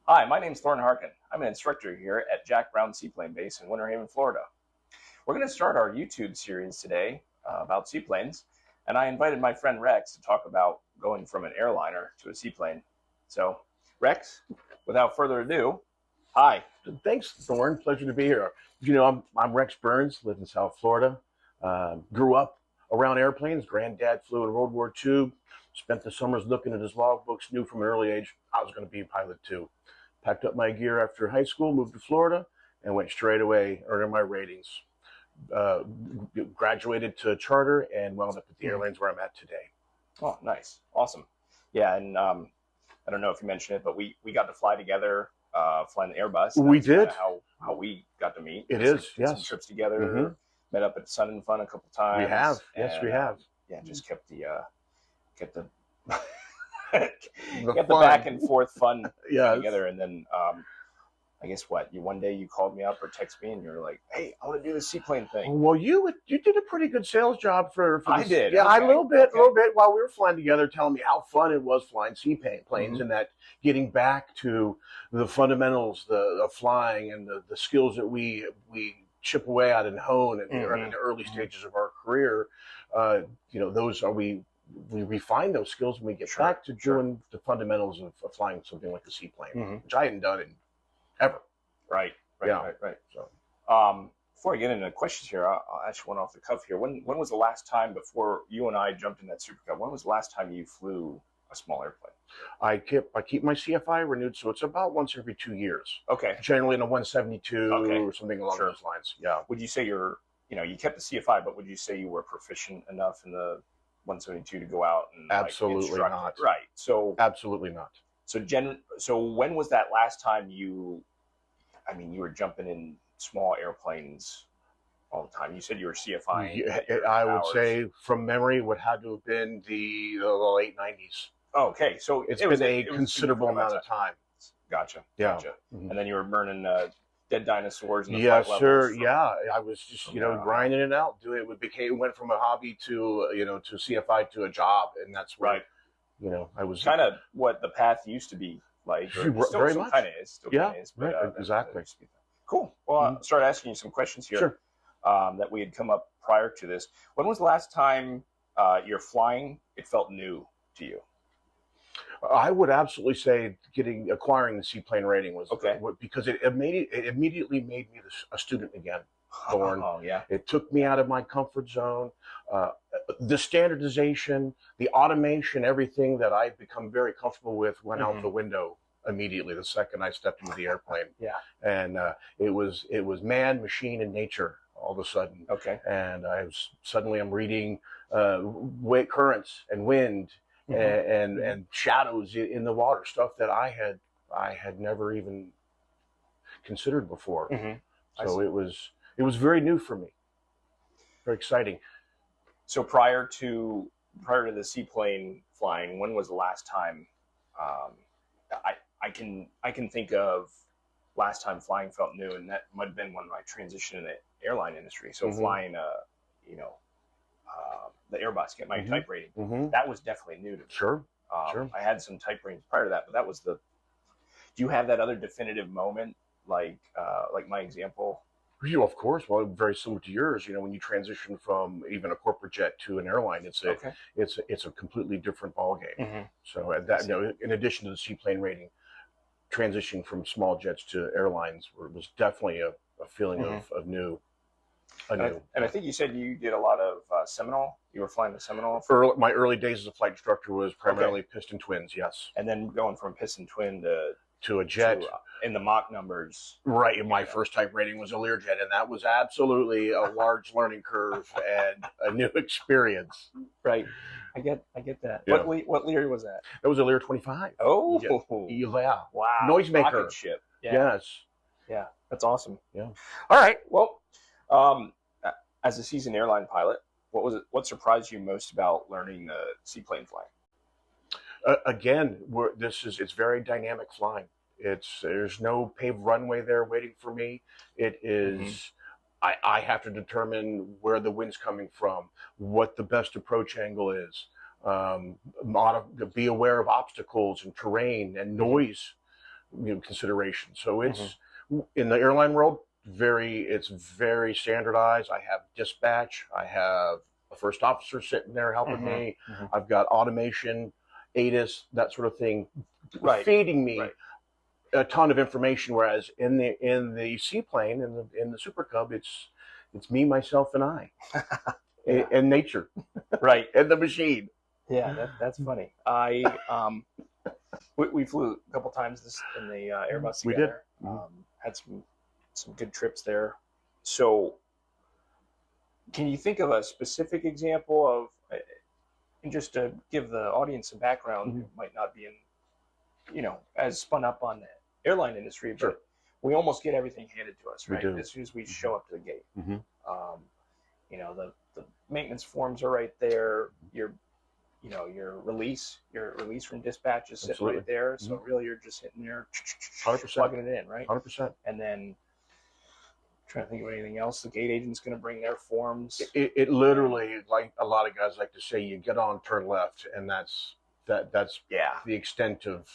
Hi, my name's Thornton Harkin. I'm an instructor here at Jack Brown Seaplane Base in Winter Haven, Florida. We're going to start our YouTube series today about seaplanes, and I invited my friend Rex to talk about going from an airliner to a seaplane. So, Rex, without further ado, hi. Thanks, Thorne. Pleasure to be here. You know, I'm Rex Burns, live in South Florida. Grew up around airplanes. Granddad flew in World War II. Spent the summers looking at his logbooks. Knew from an early age I was going to be a pilot too. Packed up my gear after high school, moved to Florida, and went straight away earning my ratings. Graduated to charter and wound up at the airlines where I'm at today. Oh, nice. Awesome. Yeah, and I don't know if you mentioned it, but we got to fly together, flying the Airbus. We did. How we got to meet. It is, yes. Some trips together, met up at Sun and Fun a couple times. We have. Yes, we have. Yeah, just kept the back and forth fun together, and then I guess one day you called me up or texted me and you're like, "Hey, I want to do the seaplane thing." Well, you did a pretty good sales job for I did. Yeah, okay. a little bit while we were flying together, telling me how fun it was flying seaplanes, and that getting back to the fundamentals, the flying and the skills that we chip away at and hone in the early stages of our career. Those are we refine those skills when we get back to doing the fundamentals of flying something like a seaplane, which I hadn't done in ever. Right. So, before I get into questions here, I'll ask you one off the cuff here. When was the last time, before you and I jumped in that Super Cup, when was the last time you flew a small airplane? I keep my CFI renewed, so it's about once every 2 years. Okay. Generally in a 172 or something along those lines. Yeah. Would you say you kept the CFI, but would you say you were proficient enough in the 172 to go out and absolutely not. Right. So absolutely not. So when was that last time you were jumping in small airplanes all the time? You said you were CFI. I would say from memory would have to have been the late 90s. Oh, okay. So it's been a considerable amount of time. Gotcha. Yeah. Gotcha. And then you were burning dead dinosaurs. Yes, sir. Yeah, I was just grinding it out. It went from a hobby to to CFI to a job, and that's where I was kind of what the path used to be like. Very much. Kind of is. Right, exactly. Cool. Well, I'll start asking you some questions here. Sure. That we had come up prior to this. When was the last time you're flying? It felt new to you. I would absolutely say acquiring the seaplane rating was because it immediately made me a student again. Thorne. Oh yeah. It took me out of my comfort zone. The standardization, the automation, everything that I've become very comfortable with went out the window immediately the second I stepped into the airplane. Yeah. And it was man, machine, and nature all of a sudden. Okay. And I'm reading currents and wind. And shadows in the water, stuff that I had never even considered before. So it was very new for me, very exciting. So prior to the seaplane flying, when was the last time? I can think of last time flying felt new, and that might have been when I transitioned in the airline industry. So flying the Airbus, get my type rating. That was definitely new to me. Sure. I had some type ratings prior to that, but that was do you have that other definitive moment, like my example? Of course. Well, very similar to yours. When you transition from even a corporate jet to an airline, it's a completely different ballgame. So in addition to the seaplane rating, transitioning from small jets to airlines was definitely a feeling of new. And I think you said you did a lot of Seminole. You were flying the Seminole. My early days as a flight instructor was primarily piston twins, yes. And then going from piston twin to a jet. In the Mach numbers. Right. My first type rating was a Learjet, and that was absolutely a large learning curve and a new experience. Right. I get that. Yeah. What Lear was that? That was a Lear 25. Oh. Yeah. Wow. Noisemaker. Rocket ship. Yeah. Yes. Yeah. That's awesome. Yeah. All right. Well, as a seasoned airline pilot, what surprised you most about learning seaplane flying? Again, it's very dynamic flying. There's no paved runway there waiting for me. It is I have to determine where the wind's coming from, what the best approach angle is, be aware of obstacles and terrain and noise consideration. So it's in the airline world, it's very standardized. I have dispatch. I have a first officer sitting there helping me. I've got automation, ASES, that sort of thing, feeding me a ton of information. Whereas in the seaplane, in the Super Cub, it's me, myself, and I, and nature, and the machine. Yeah, that's funny. We flew a couple times in the Airbus together. We did. Had some good trips there. So, can you think of a specific example of, and just to give the audience some background, who might not be as spun up on the airline industry, but we almost get everything handed to us, right? As soon as we show up to the gate. The maintenance forms are right there. Your release from dispatch is sitting right there. So really, you're just hitting there, 100%. plugging it in, right? 100%. And then, trying to think of anything else. The gate agent's going to bring their forms. It literally, like a lot of guys like to say, you get on, turn left, and that's the extent of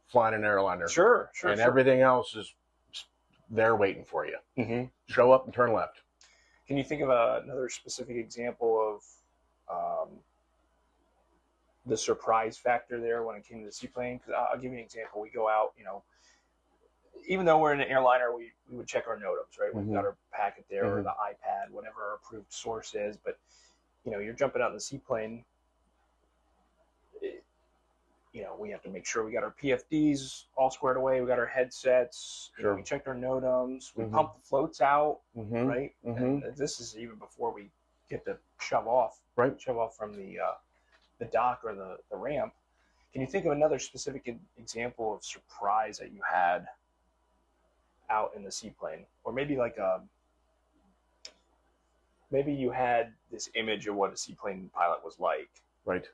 flying an airliner. Sure. And everything else is there waiting for you. Show up and turn left. Can you think of another specific example of the surprise factor there when it came to the seaplane? Because I'll give you an example. We go out, even though we're in an airliner, we would check our NOTAMs, right? We've got our packet there or the iPad, whatever our approved source is. But, you're jumping out in the seaplane. We have to make sure we got our PFDs all squared away. We got our headsets. We checked our NOTAMs. We pumped the floats out, right? And this is even before we get to shove off from the dock or the ramp. Can you think of another specific example of surprise that you had out in the seaplane? Or maybe maybe you had this image of what a seaplane pilot was like. Right.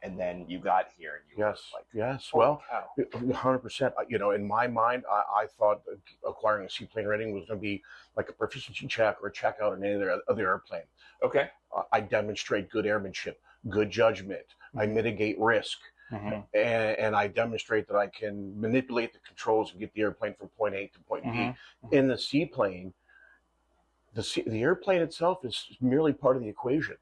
And then you got here and you were like, well, 100%. In my mind, I thought acquiring a seaplane rating was going to be like a proficiency check or a check out in any other airplane. Okay. I demonstrate good airmanship, good judgment. I mitigate risk. And I demonstrate that I can manipulate the controls and get the airplane from point A to point B. In the seaplane, the airplane itself is merely part of the equation.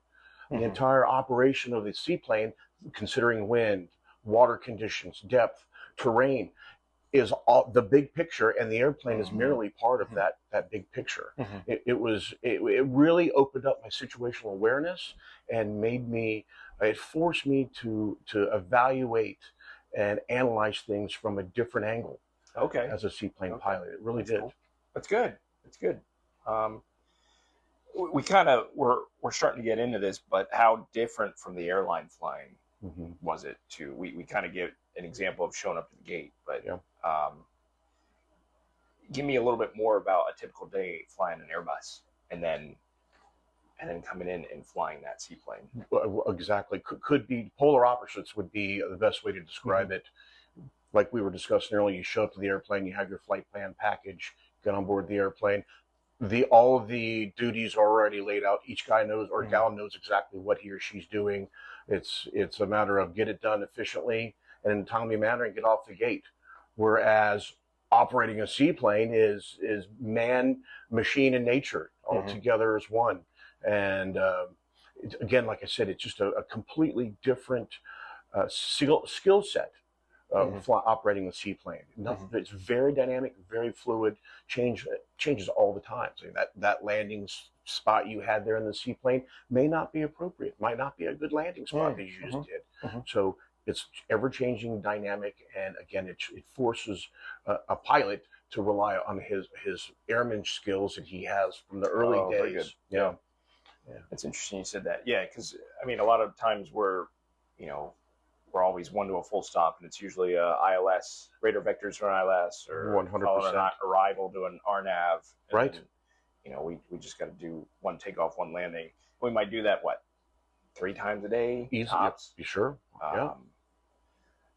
The entire operation of the seaplane, considering wind, water conditions, depth, terrain, is all the big picture, and the airplane is merely part of that big picture. It really opened up my situational awareness and it forced me to evaluate and analyze things from a different angle. As a seaplane pilot, it really did. Cool. That's good. We kind of we're starting to get into this, but how different from the airline flying was it to? We kind of give an example of showing up to the gate, but give me a little bit more about a typical day flying an Airbus, and then coming in and flying that seaplane. Exactly, could be polar opposites would be the best way to describe it. Like we were discussing earlier, you show up to the airplane, you have your flight plan package, get on board the airplane. All of the duties are already laid out. Each guy knows or gal knows exactly what he or she's doing. It's a matter of get it done efficiently and in a timely manner and get off the gate. Whereas operating a seaplane is man, machine, and nature all together as one. And again, like I said, it's just a completely different skill set. Operating a seaplane. It's very dynamic, very fluid, changes all the time. So that landing spot you had there in the seaplane may not be appropriate, might not be a good landing spot that you just did. So it's ever-changing, dynamic, and again, it forces a pilot to rely on his airman skills that he has from the early days. Very good. Yeah. It's interesting you said that. Yeah, because a lot of times we're always one to a full stop, and it's usually a ILS, radar vectors for an ILS, or 100% an arrival to an RNAV. Right. We just got to do one takeoff, one landing. We might do that 3 times a day, easy. Tops. You sure?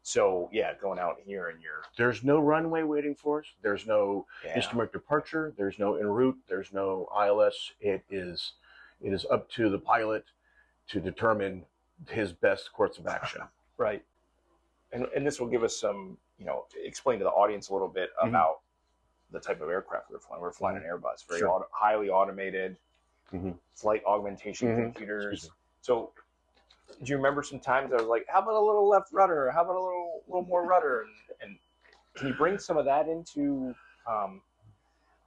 So going out here and there's no runway waiting for us. There's no instrument departure. There's no en route. There's no ILS. It is up to the pilot to determine his best course of action. Right. And this will give us some explain to the audience a little bit about the type of aircraft we were flying. We were flying an Airbus, very highly automated, flight augmentation computers. So, do you remember some times I was like, "How about a little left rudder? How about a little more rudder?" And can you bring some of that into?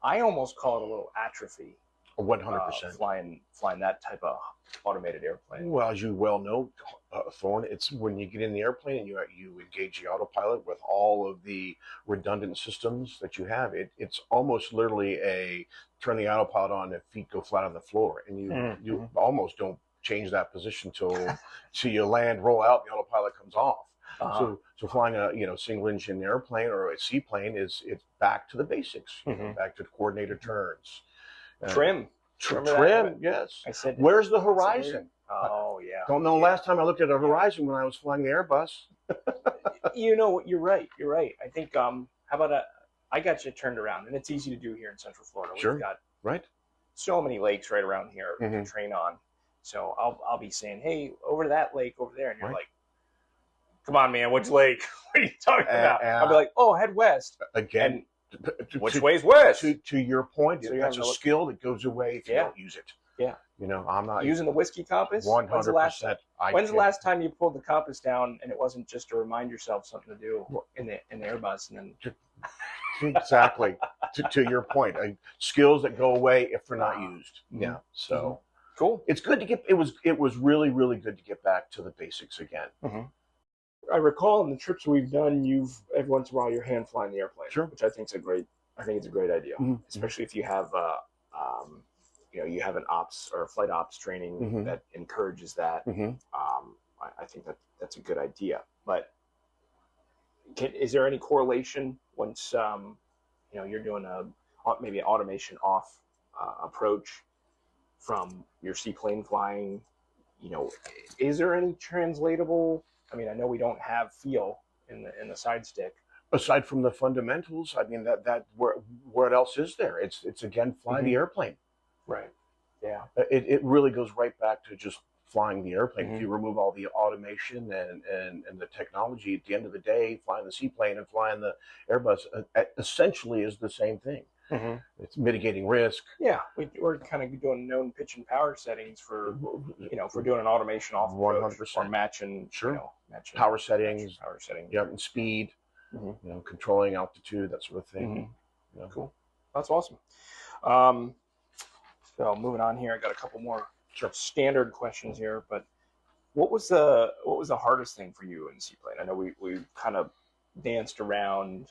I almost call it a little atrophy. 100%. Flying that type of automated airplane. Well, as you well know, Thorne, it's when you get in the airplane and you engage the autopilot with all of the redundant systems that you have. It's almost literally a turn the autopilot on and feet go flat on the floor, and you almost don't change that position till you land, roll out, the autopilot comes off. So flying a single engine airplane or a seaplane it's back to the basics, back to coordinated turns. Trim, yes. I said, where's the horizon? Oh yeah. Don't know. Last time I looked at a horizon when I was flying the Airbus. You're right. I think how about I got you turned around, and it's easy to do here in Central Florida. We've got so many lakes right around here to train on. So I'll be saying, hey, over to that lake over there, and you're like, come on, man, which lake? What are you talking about? I'll be like, oh, head west again. And which way's west? To your point, So that's a skill that goes away if you don't use it. Yeah. I'm not using the whiskey compass. 100%. When's the last time you pulled the compass down and it wasn't just to remind yourself something to do in the Airbus and then exactly to your point, skills that go away if they're not used. Yeah. So cool. It's good to get. It was really good to get back to the basics again. I recall in the trips we've done, every once in a while you're hand flying the airplane, which I think it's a great idea, especially if you have you have an ops or a flight ops training that encourages that. I think that's a good idea. But is there any correlation once you're doing maybe an automation off approach from your seaplane flying? Is there any translatable? I mean, I know we don't have feel in the side stick. Aside from the fundamentals, I mean that what else is there? It's again fly the airplane. Right. Yeah. It really goes right back to just flying the airplane. If you remove all the automation and the technology, at the end of the day, flying the seaplane and flying the Airbus essentially is the same thing. It's mitigating risk. Yeah, we're kind of doing known pitch and power settings for if we're doing an automation off 100% or matching matching power settings. Yep, and speed. Controlling altitude, that sort of thing. Cool. That's awesome. So moving on here, I got a couple more standard questions here. But what was the hardest thing for you in the seaplane? I know we kind of danced around,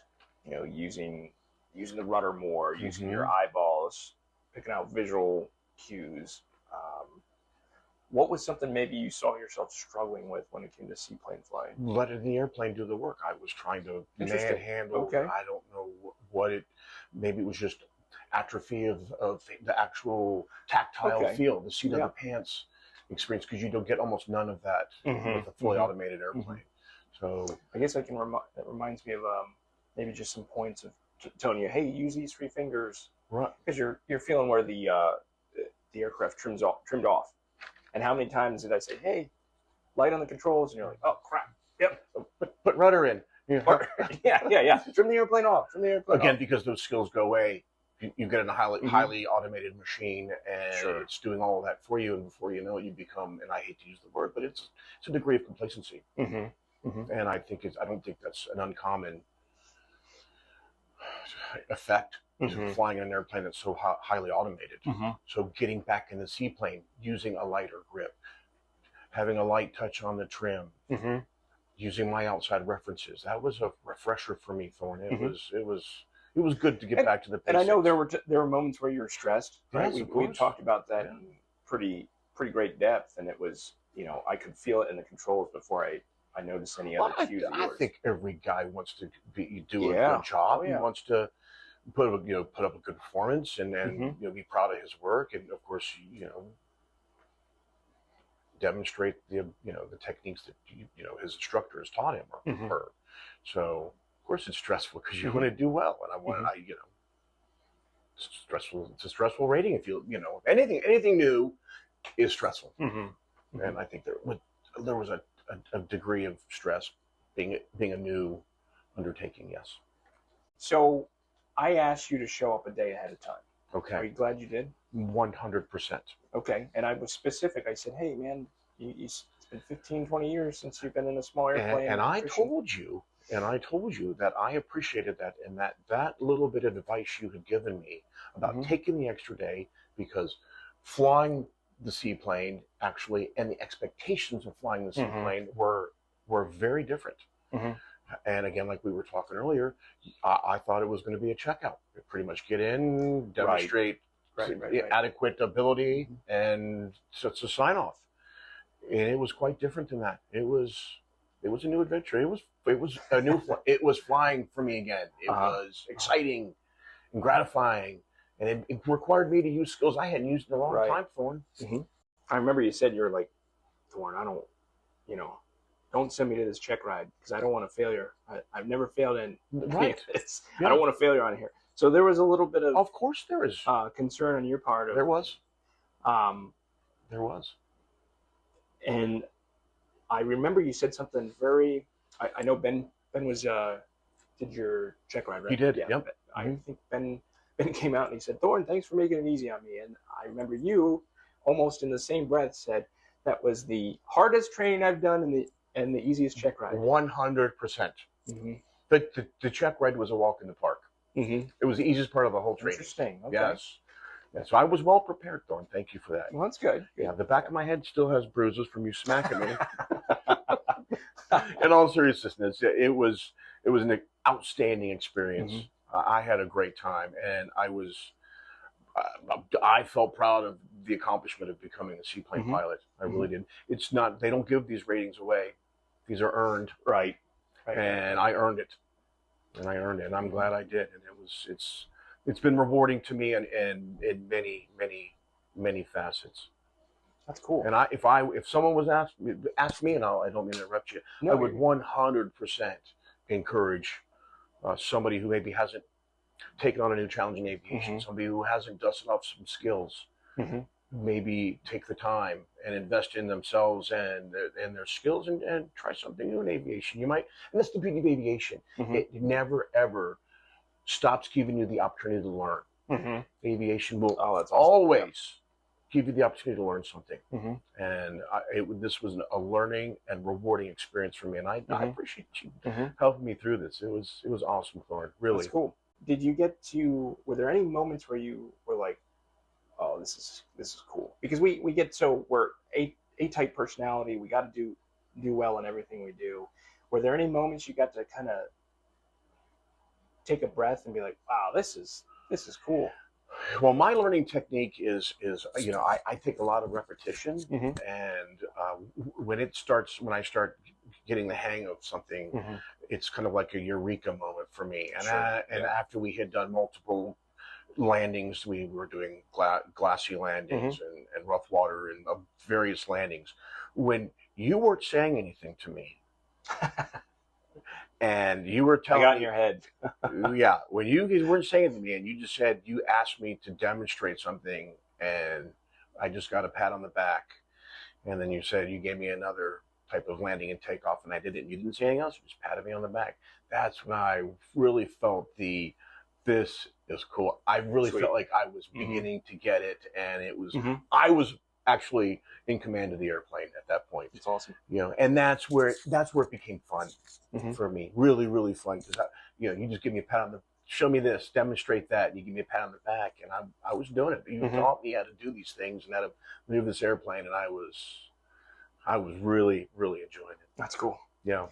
using the rudder more, using your eyeballs, picking out visual cues. What was something maybe you saw yourself struggling with when it came to seaplane flying? Letting the airplane do the work. I was trying to manhandle. I don't know what maybe it was just atrophy of the actual tactile feel, the seat of the pants experience, because you don't get almost none of that with a fully automated airplane. So I guess that reminds me of maybe just some points of telling you, hey, use these 3 fingers, right? Because you're feeling where the aircraft trimmed off. And how many times did I say, hey, light on the controls, and you're like, oh crap, yep, put rudder in. Yeah. Trim the airplane off. Again, because those skills go away. You get in a highly automated machine, and it's doing all of that for you, and before you know it, you become, and I hate to use the word, but it's a degree of complacency. And I don't think that's an uncommon effect to flying an airplane that's so highly automated. So getting back in the seaplane, using a lighter grip, having a light touch on the trim, using my outside references, that was a refresher for me, Thorne. It was good to get back to the basics. And I know there were moments where you were stressed, right? Yes, we talked about that in pretty great depth, and it was, I could feel it in the controls before I noticed any other cues of yours. I think every guy wants to do a good job. He wants to put up a good performance and be proud of his work, and of course demonstrate the techniques that his instructor has taught him or her. So of course it's stressful because you want to do well, and it's stressful. It's a stressful rating. If anything new is stressful, and I think there was a degree of stress being a new undertaking. Yes. So I asked you to show up a day ahead of time. Okay. Are you glad you did? 100%. Okay. And I was specific. I said, hey, man, it's been 15, 20 years since you've been in a small airplane. And I told you that I appreciated that, and that little bit of advice you had given me about taking the extra day, because flying the seaplane actually, and the expectations of flying the seaplane were very different. And again, like we were talking earlier, I thought it was going to be a checkout. Pretty much get in, demonstrate adequate ability, and so it's a sign off. And it was quite different than that. It was a new adventure. It was a new. It was flying for me again. It was exciting and gratifying, and it required me to use skills I hadn't used in a long time, Thorne. I remember you said, you're like, Thorne, don't send me to this check ride because I don't want a failure. I've never failed in this. I don't want a failure on here. So there was a little bit of course there is concern on your part. There was. There was. And I remember you said something very. I know Ben was did your check ride, right? He did. Yeah. Yep. I think Ben came out and he said, Thorne, thanks for making it easy on me. And I remember you almost in the same breath said that was the hardest training I've done and the easiest check ride. 100%. But the check ride was a walk in the park. It was the easiest part of the whole training. Interesting. Okay. Yes. Yeah, so I was well prepared, Thorne. Thank you for that. Well, that's good. Yeah, the back of my head still has bruises from you smacking me. In all seriousness, it was an outstanding experience. I had a great time, and I felt proud of the accomplishment of becoming a seaplane pilot. I really did. It's not, they don't give these ratings away. These are earned. Right. And I earned it. And I'm glad I did. And it's been rewarding to me in many, many, many facets. That's cool. And if someone was asked me, and I don't mean to interrupt you, I would 100% encourage somebody who maybe hasn't taken on a new challenge in aviation, somebody who hasn't dusted off some skills, maybe take the time and invest in themselves and their skills and try something new in aviation. You might, and that's the beauty of aviation. It never ever stops giving you the opportunity to learn. Aviation will always give you the opportunity to learn something. And this was a learning and rewarding experience for me. And I appreciate you helping me through this. It was awesome, Thorne. Really. That's cool. Did you were there any moments where you were like, oh, this is cool? Because we're A-type personality. We got to do well in everything we do. Were there any moments you got to kind of take a breath and be like, wow, this is cool? Well, my learning technique is I take a lot of repetition, and when I start getting the hang of something, it's kind of like a eureka moment for me. And after we had done multiple landings, we were doing glassy landings and rough water and various landings. When you weren't saying anything to me, and you were telling I got in your head. Yeah, when you guys weren't saying to me, and you just said you asked me to demonstrate something, and I just got a pat on the back, and then you said you gave me another type of landing and takeoff, and I did it. And you didn't say anything else; you just patted me on the back. That's when I really felt this is cool. I really felt like I was beginning to get it, and it was I was actually in command of the airplane at that point. It's awesome. And that's where it became fun for me. Really, really fun, because you just give me a pat on the, show me this, demonstrate that, and you give me a pat on the back, and I was doing it. You taught me how to do these things and how to maneuver this airplane, and I was really, really enjoying it. That's cool. Yeah.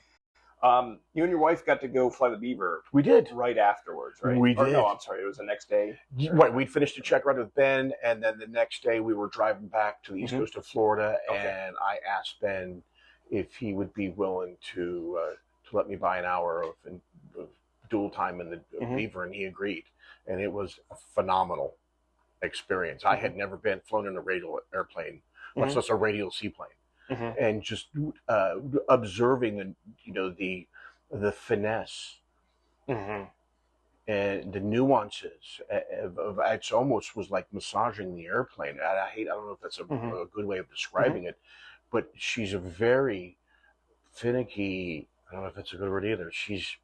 You and your wife got to go fly the Beaver. We did. Right afterwards, right? We did. No, I'm sorry. It was the next day. Right. We'd finished a check ride with Ben, and then the next day we were driving back to the east coast of Florida, and I asked Ben if he would be willing to let me buy an hour of dual time in the Beaver, and he agreed. And it was a phenomenal experience. I had never flown in a radial airplane, much less a radial seaplane. And just observing the finesse and the nuances of it almost was like massaging the airplane. I don't know if that's a good way of describing it, but she's a very finicky. I don't know if that's a good word either. She's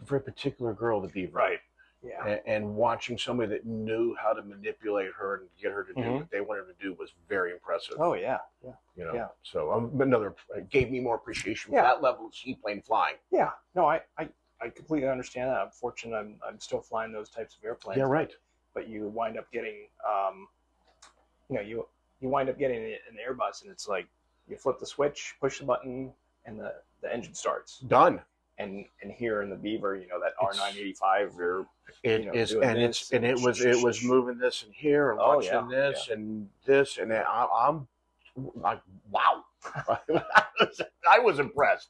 very particular girl, the Beaver. Right. Yeah. And watching somebody that knew how to manipulate her and get her to do what they wanted her to do was very impressive. Oh yeah. Yeah. You know. Yeah. So it gave me more appreciation for that level of seaplane flying. Yeah. No, I completely understand that. I'm fortunate. I'm still flying those types of airplanes. Yeah. Right. But you wind up getting, you wind up getting an Airbus, and it's like you flip the switch, push the button, and the engine starts. Done. And here in the Beaver, that R985, it was moving this and here and watching this and this, and I'm like, wow. I was impressed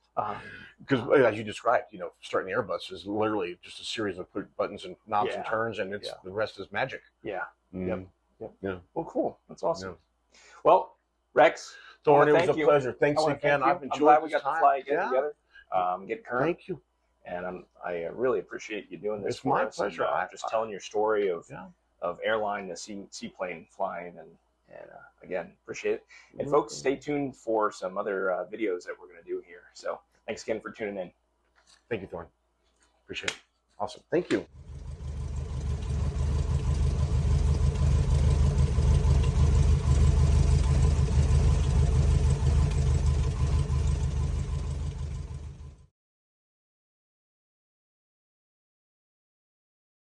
because, as you described, starting the Airbus is literally just a series of buttons and knobs and turns, and the rest is magic. Yeah. Mm. Yep. Yeah. Well, cool. That's awesome. Yeah. Well, Rex, Thorne, it was a pleasure. Thanks again. I've enjoyed. I'm glad we got to fly again together. Get current. Thank you. And I really appreciate you doing this. It's my pleasure. And, just telling your story of airline to seaplane flying, and again, appreciate it. And folks, stay tuned for some other videos that we're going to do here. So thanks again for tuning in. Thank you, Thorne. Appreciate it. Awesome. Thank you.